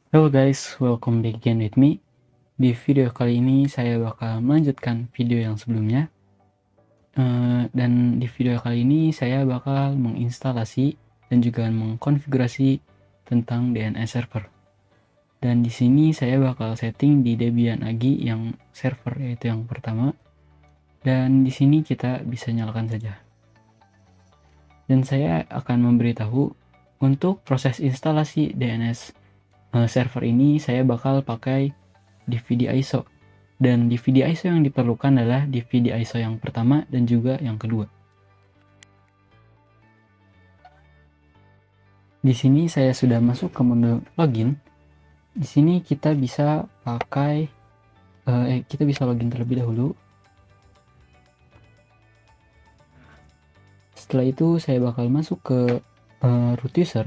Hello guys, welcome back again with me. Di video kali ini saya bakal melanjutkan video yang sebelumnya. Dan di video kali ini saya bakal menginstalasi dan juga mengkonfigurasi tentang DNS server. Dan di sini saya bakal setting di Debian AGI yang server, yaitu yang pertama. Dan di sini kita bisa nyalakan saja. Dan saya akan memberitahu untuk proses instalasi DNS server ini saya bakal pakai DVD ISO, dan DVD ISO yang diperlukan adalah DVD ISO yang pertama dan juga yang kedua. Di sini saya sudah masuk ke menu login. Di sini kita bisa pakai kita bisa login terlebih dahulu. Setelah itu saya bakal masuk ke root user.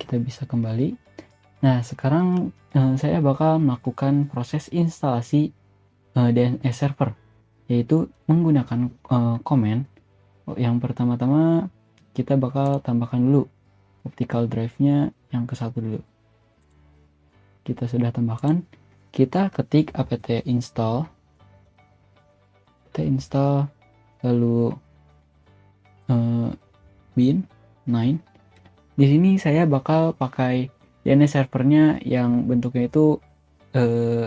Kita bisa kembali. Nah, sekarang saya bakal melakukan proses instalasi DNS server, yaitu menggunakan command. Yang pertama-tama kita bakal tambahkan dulu optical drive-nya yang ke satu dulu. Kita sudah tambahkan, kita ketik apt install, kita install, lalu bin 9. Di sini saya bakal pakai DNS servernya yang bentuknya itu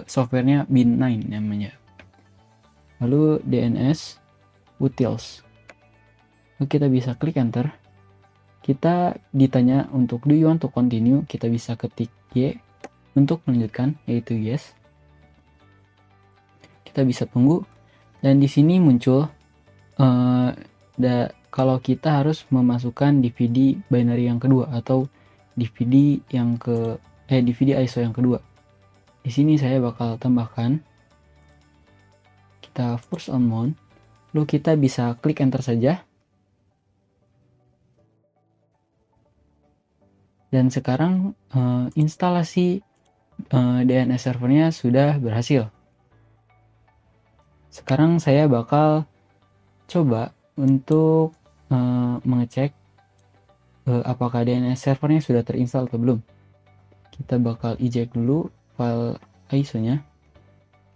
softwarenya bin 9 namanya. Lalu DNS utils. Lalu kita bisa klik enter. Kita ditanya untuk do you want to continue, kita bisa ketik Y untuk melanjutkan, yaitu yes. Kita bisa tunggu, dan di sini muncul kalau kita harus memasukkan DVD binary yang kedua atau DVD ISO yang kedua. Di sini saya bakal tambahkan, kita force on mount, lalu kita bisa klik enter saja. Dan sekarang instalasi DNS servernya sudah berhasil. Sekarang saya bakal coba untuk mengecek apakah DNS servernya sudah terinstall atau belum. Kita bakal eject dulu file ISO-nya.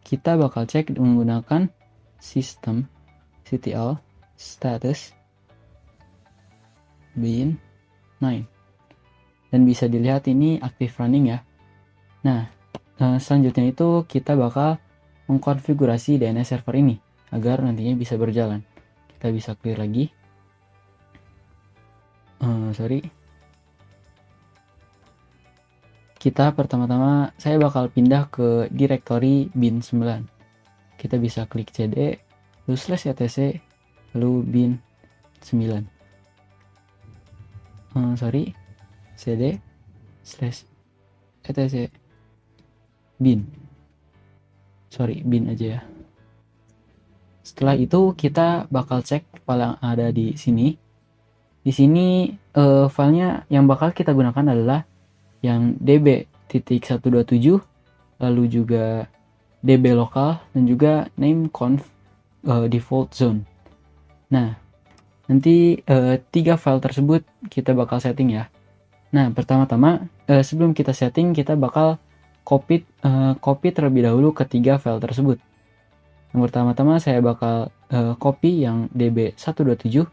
Kita bakal cek menggunakan systemctl status bin 9. Dan bisa dilihat ini aktif running ya. Nah, selanjutnya itu kita bakal mengkonfigurasi DNS server ini agar nantinya bisa berjalan. Kita bisa clear lagi. Kita pertama-tama saya bakal pindah ke directory bin 9. Kita bisa klik cd, lalu /etc, lalu bin 9. cd /etc bin aja ya. Setelah itu kita bakal cek file yang ada di sini. Di sini filenya yang bakal kita gunakan adalah yang db.127, lalu juga db lokal, dan juga nameconf default zone. Nah, nanti 3 file tersebut kita bakal setting ya. Nah, pertama-tama sebelum kita setting, kita bakal copy terlebih dahulu ke 3 file tersebut. Yang pertama-tama saya bakal copy yang db127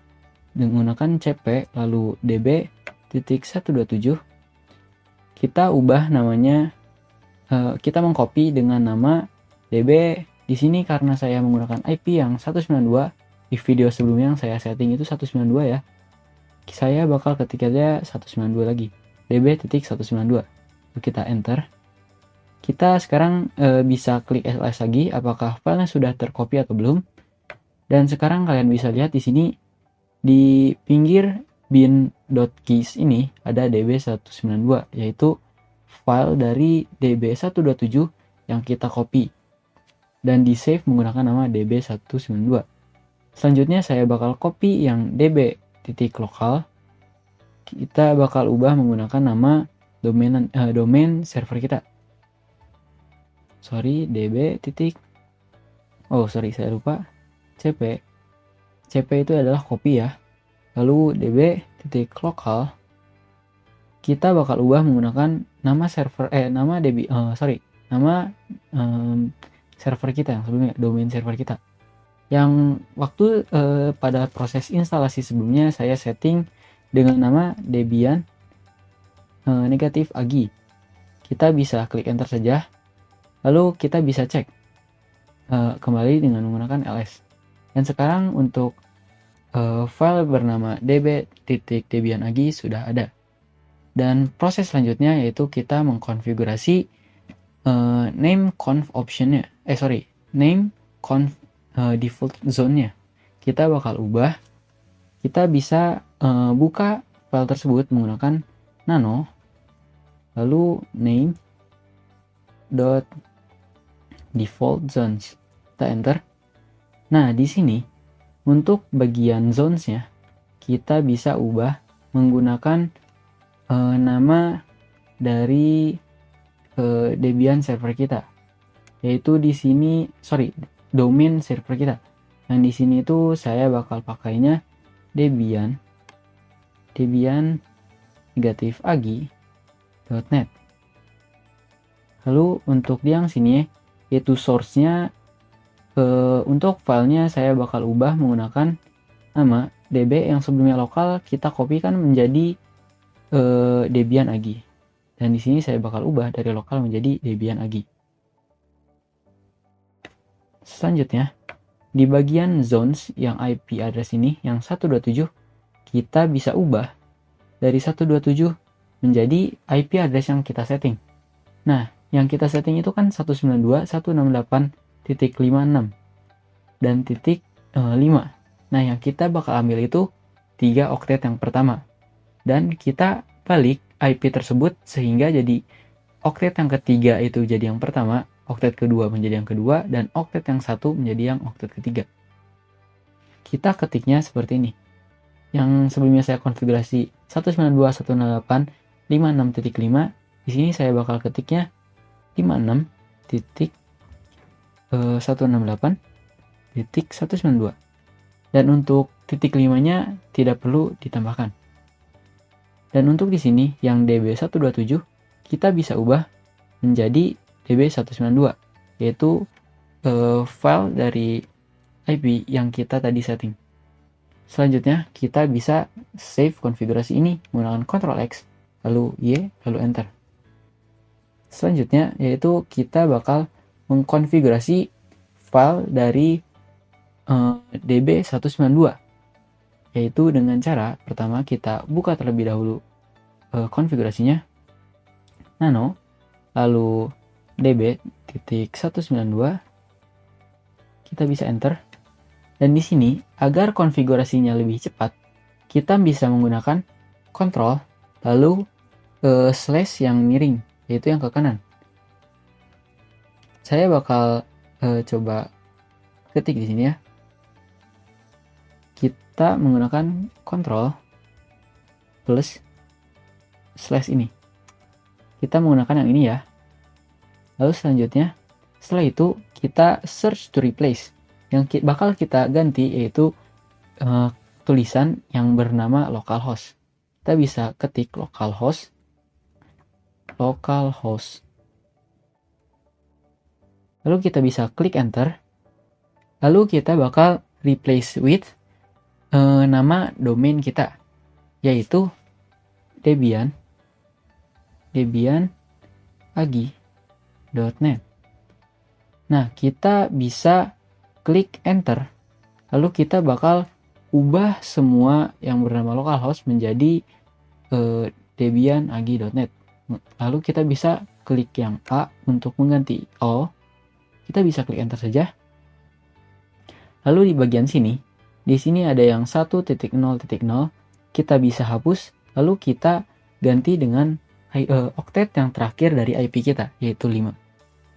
menggunakan cp, lalu db.127. Kita ubah namanya, kita mengcopy dengan nama db. Di sini karena saya menggunakan IP yang 192, di video sebelumnya yang saya setting itu 192 ya. Saya bakal ketik aja 192 lagi, db.192. Lalu kita enter. Kita sekarang bisa klik ls lagi apakah filenya sudah tercopy atau belum. Dan sekarang kalian bisa lihat di sini di pinggir bin.keys ini ada db192, yaitu file dari db127 yang kita copy dan di save menggunakan nama db192. Selanjutnya saya bakal copy yang db.local. Kita bakal ubah menggunakan nama domain server kita. Saya lupa, cp itu adalah copy ya. Lalu db.local kita bakal ubah menggunakan nama server nama server kita yang sebelumnya, domain server kita. Yang waktu pada proses instalasi sebelumnya saya setting dengan nama Debian negatif AGI. Kita bisa klik enter saja, lalu kita bisa cek kembali dengan menggunakan ls. Dan sekarang untuk file bernama db.debian.agi sudah ada. Dan proses selanjutnya yaitu kita mengkonfigurasi name conf optionnya, name conf default zone-nya. Kita bakal ubah, kita bisa buka file tersebut menggunakan nano, lalu name dot default zones. Kita enter. Nah, di sini untuk bagian zones-nya kita bisa ubah menggunakan nama dari Debian server kita, yaitu di sini domain server kita. Yang di sini itu saya bakal pakainya Debian negatif agi.net. Lalu untuk yang sini yaitu source-nya, untuk filenya saya bakal ubah menggunakan nama db yang sebelumnya lokal, kita kopikan menjadi Debian AGI. Dan di sini saya bakal ubah dari lokal menjadi Debian AGI. Selanjutnya, di bagian zones yang IP address ini, yang 127, kita bisa ubah dari 127 menjadi IP address yang kita setting. Nah, yang kita setting itu kan 192.168.56 dan titik 5. Nah, yang kita bakal ambil itu 3 oktet yang pertama. Dan kita balik IP tersebut sehingga jadi oktet yang ketiga itu jadi yang pertama, oktet kedua menjadi yang kedua, dan oktet yang satu menjadi yang oktet ketiga. Kita ketiknya seperti ini. Yang sebelumnya saya konfigurasi 192.168.56.5, di sini saya bakal ketiknya 56.168.192. Dan untuk titik 5-nya tidak perlu ditambahkan. Dan untuk di sini yang db127 kita bisa ubah menjadi db192, yaitu file dari IP yang kita tadi setting. Selanjutnya kita bisa save konfigurasi ini menggunakan Ctrl X, lalu Y, lalu enter. Selanjutnya yaitu kita bakal mengkonfigurasi file dari db192, yaitu dengan cara pertama kita buka terlebih dahulu konfigurasinya, nano, lalu db.192, kita bisa enter. Dan di sini agar konfigurasinya lebih cepat, kita bisa menggunakan Ctrl lalu slash yang miring, yaitu yang ke kanan. Saya bakal coba ketik di sini ya. Kita menggunakan Ctrl plus slash ini. Kita menggunakan yang ini ya. Lalu selanjutnya, setelah itu kita search to replace. Yang bakal kita ganti yaitu tulisan yang bernama localhost. Kita bisa ketik localhost. Lalu kita bisa klik enter. Lalu kita bakal replace with nama domain kita, yaitu debian.agi.net. Nah, kita bisa klik enter, lalu kita bakal ubah semua yang bernama localhost menjadi debian.agi.net. Lalu kita bisa klik yang A untuk mengganti all. Kita bisa klik enter saja. Lalu di bagian sini, di sini ada yang 1.0.0, kita bisa hapus, lalu kita ganti dengan oktet yang terakhir dari IP kita, yaitu 5.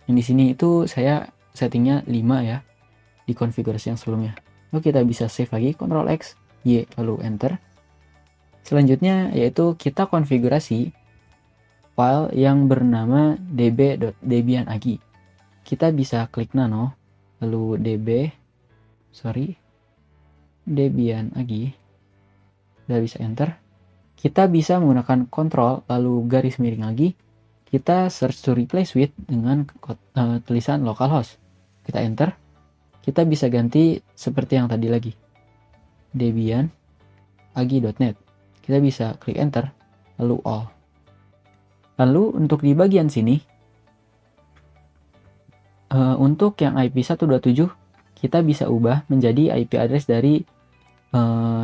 Yang di sini itu saya settingnya 5 ya, di konfigurasi yang sebelumnya. Lalu kita bisa save lagi, Ctrl X, Y, lalu enter. Selanjutnya yaitu kita konfigurasi file yang bernama db.debian.agi. Kita bisa klik nano, lalu debian.agi. Kita bisa enter. kita bisa menggunakan kontrol lalu garis miring lagi, kita search to replace with dengan tulisan localhost. Kita enter, kita bisa ganti seperti yang tadi lagi, Debian agi.net. Kita bisa klik enter, lalu all. Lalu untuk di bagian sini, untuk yang IP 127, kita bisa ubah menjadi IP address dari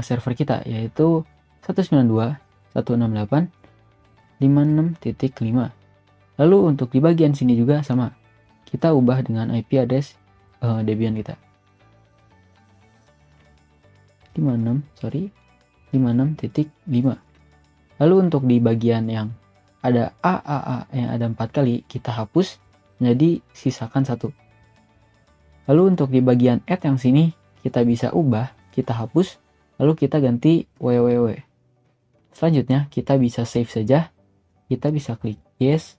server kita, yaitu 192.168.56.5. Lalu untuk di bagian sini juga sama, kita ubah dengan IP address Debian kita. 56.5. Lalu untuk di bagian yang ada AAA yang ada 4 kali, kita hapus menjadi sisakan 1. Lalu untuk di bagian add yang sini, kita bisa ubah, kita hapus, lalu kita ganti www. Selanjutnya kita bisa save saja, kita bisa klik yes,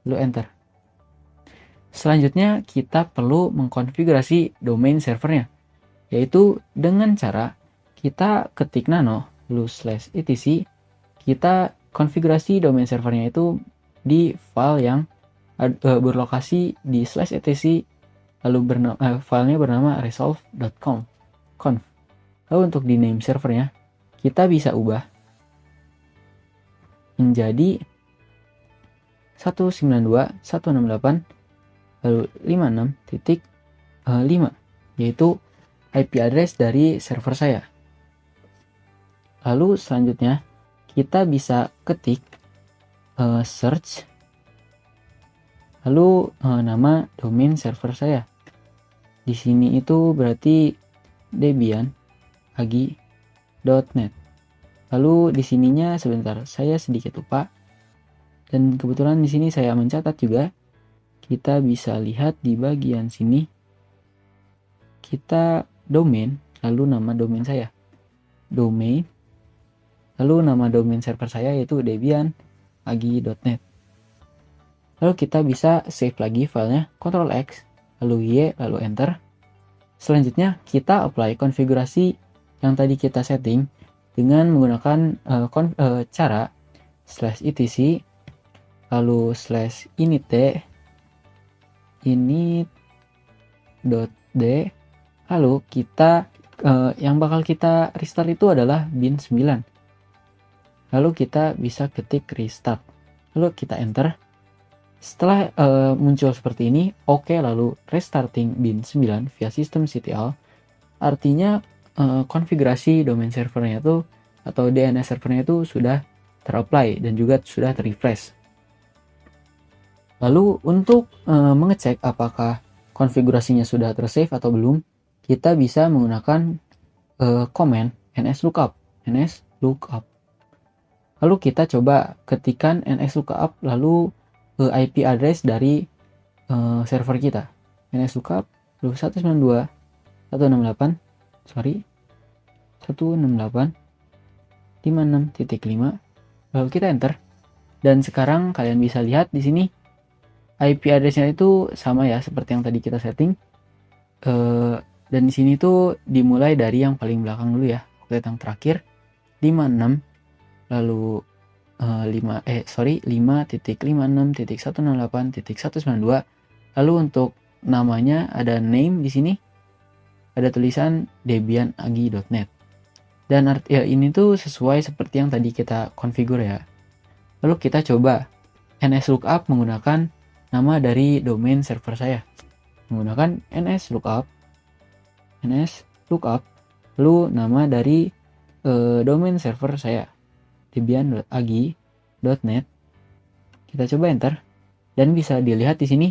lalu enter. Selanjutnya kita perlu mengkonfigurasi domain servernya, yaitu dengan cara kita ketik nano lalu /etc, kita konfigurasi domain servernya itu di file yang berlokasi di /etc, lalu filenya bernama resolve.conf. Lalu untuk di name servernya, kita bisa ubah menjadi 192.168 lalu 56.5, yaitu IP address dari server saya. Lalu selanjutnya kita bisa ketik search, lalu nama domain server saya. Di sini itu berarti Debian agi.net. Lalu di sininya sebentar, saya sedikit lupa. Dan kebetulan di sini saya mencatat juga. Kita bisa lihat di bagian sini. Kita domain, lalu nama domain saya. Domain, lalu nama domain server saya yaitu Debian agi.net. Lalu kita bisa save lagi filenya, Ctrl X, lalu Y, lalu enter. Selanjutnya kita apply konfigurasi yang tadi kita setting dengan menggunakan cara /etc lalu /init.d, lalu kita yang bakal kita restart itu adalah bin 9. Lalu kita bisa ketik restart, lalu kita enter. Setelah muncul seperti ini, oke, lalu restarting bin 9 via systemctl, artinya konfigurasi domain servernya itu atau DNS servernya itu sudah terapply dan juga sudah terrefresh. Lalu untuk mengecek apakah konfigurasinya sudah tersave atau belum, kita bisa menggunakan command nslookup. Lalu kita coba ketikkan nslookup lalu IP address dari server kita. nslookup lalu 192.168.56.5, lalu kita enter. Dan sekarang kalian bisa lihat di sini IP address-nya itu sama ya seperti yang tadi kita setting. Dan di sini tuh dimulai dari yang paling belakang dulu ya. Kita yang terakhir 56 lalu 5.56.168.192. Lalu untuk namanya ada name di sini. Ada tulisan Debian agi.net. Dan ini tuh sesuai seperti yang tadi kita configure ya. Lalu kita coba nslookup menggunakan nama dari domain server saya. Menggunakan nslookup lalu nama dari domain server saya, debian.agi.net. Kita coba enter dan bisa dilihat di sini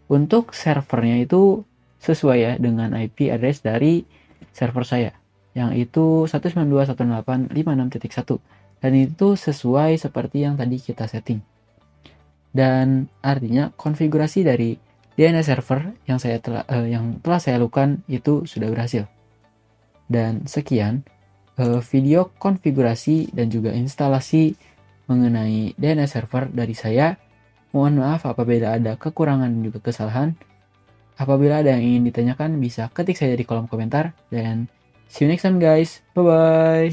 untuk servernya itu sesuai ya dengan IP address dari server saya, yang itu 192.168.56.1, dan itu sesuai seperti yang tadi kita setting. Dan artinya konfigurasi dari DNS server yang telah saya lakukan itu sudah berhasil. Dan sekian video konfigurasi dan juga instalasi mengenai DNS server dari saya. Mohon maaf apabila ada kekurangan dan juga kesalahan. Apabila ada yang ingin ditanyakan bisa ketik saja di kolom komentar, dan see you next time guys. Bye bye.